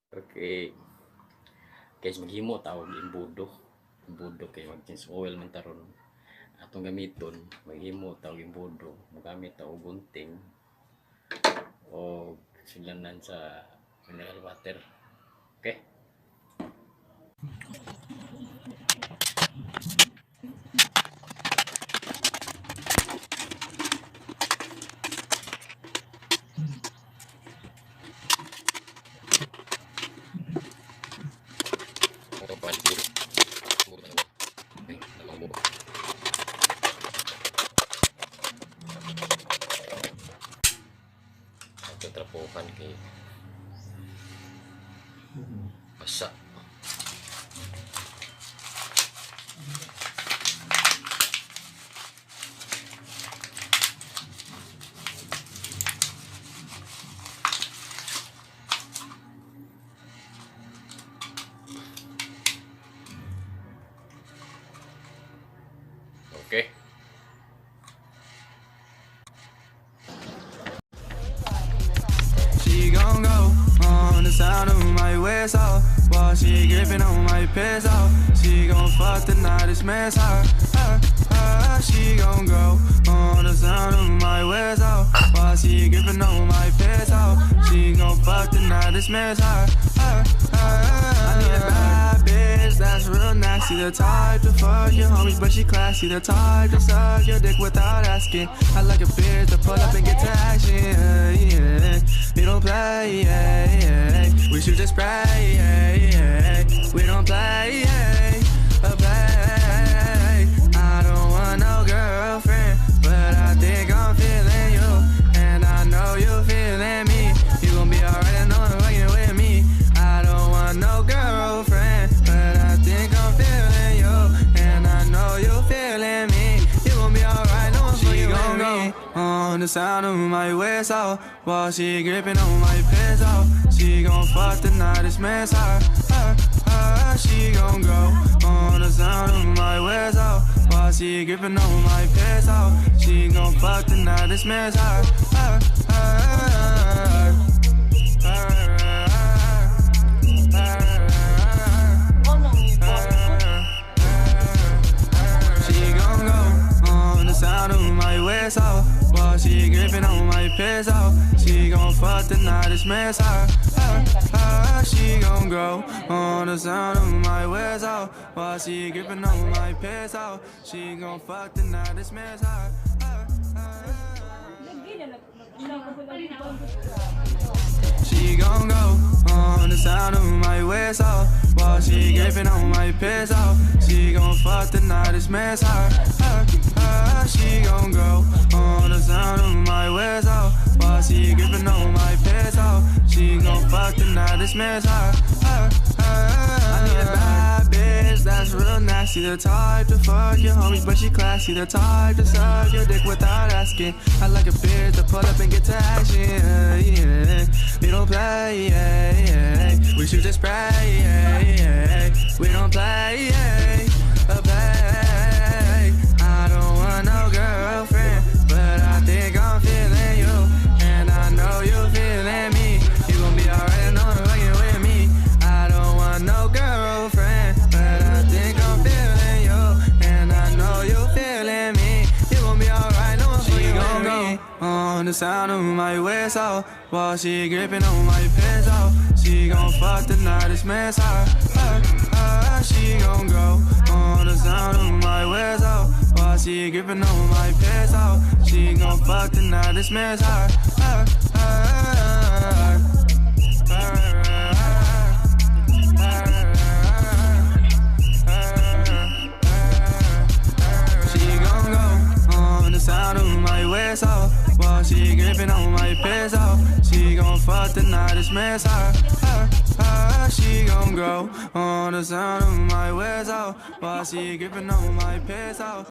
Okay. Guys, maghimo tawag imbudo. Imbudo kay mag-change oil man taron. Atong gamiton, maghimo tawag imbudo. Magamit ta og gunting o silanan sa mineral water. Okay? Trapuhan kay basa. Okay. She gon' go on the sound of my whistle while she gripping on my pistol. She gon' fuck the night, it's mess her. She gon' go on the sound of my whistle while she gripping on my pistol. She gon' fuck the night, it's mess her. I need a bad bitch that's real nasty, the type to fuck your homies, but she classy, the type to suck your dick without asking. I like a bitch to pull up and get to action. We don't play, we should just pray. We don't play, play. I don't want no girlfriend, but I think I'm feeling you, and I know you feeling me. You gon' be alright, I know I'm fucking with me. I don't want no girlfriend, but I think I'm feeling you, and I know you feeling me. You gon' be alright, no I'm fucking with me. On the sound of my whistle while she gripping on my pistol. She gon' fuck the night, it's mess her. She gon' go on the sound of my whistle while she gripping on my pistol. She gon' fuck the night, it's mess her. She gon' go on the sound of my whistle while she gripping on my pistol. She gon' fuck the night, it's mess her. She gon' go on the sound of my whistle while she gripping on my pistol. She gon' fuck the night, it's mess her. She gon' go on the sound of my whistle while she gripping on my pistol. She gon' fuck the night, it's mess her. She gon' go on the sound of my whistle while she gripping on my pistol. She gon' fuck the night, it's mess her. I need a bad bitch that's real nasty, the type to fuck your homies, but she classy, the type to suck your dick without asking. I like a bitch to pull up and get to action. We don't play, we should just pray. We don't play, play. I don't want no girlfriend, but I think I'm feeling you, and I know you feeling me. You gon' be alright, I know I'm fucking with me. I don't want no girlfriend, but I think I'm feeling you, and I know you feeling me. You gon' be alright, no I'm fucking with me. On the sound of my whistle while she gripping on my pistol. She gon' fuck the night, it's mess her. She gon' go on the sound of my whistle while she gripping on my pistol. She gon' fuck the night, it's mess her. She gon' go on the sound of my whistle while she gripping on my pistol. She gon' fuck the night, it's mess her. She gon' go on the sound of my whistle while she gripping on my pistol.